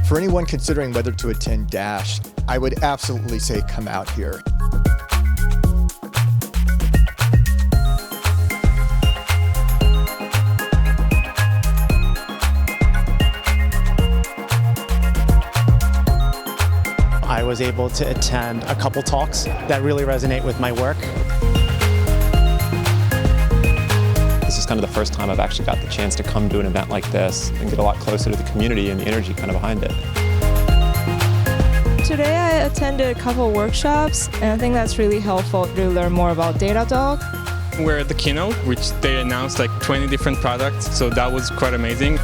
For anyone considering whether to attend Dash, I would absolutely say come out here. I was able to attend a couple talks that really resonate with my work. This is kind of the first time I've actually got the chance to come to an event like this and get a lot closer to the community and the energy kind of behind it. Today I attended a couple workshops, and I think that's really helpful to learn more about Datadog. We're at the keynote, which they announced like 20 different products, so that was quite amazing.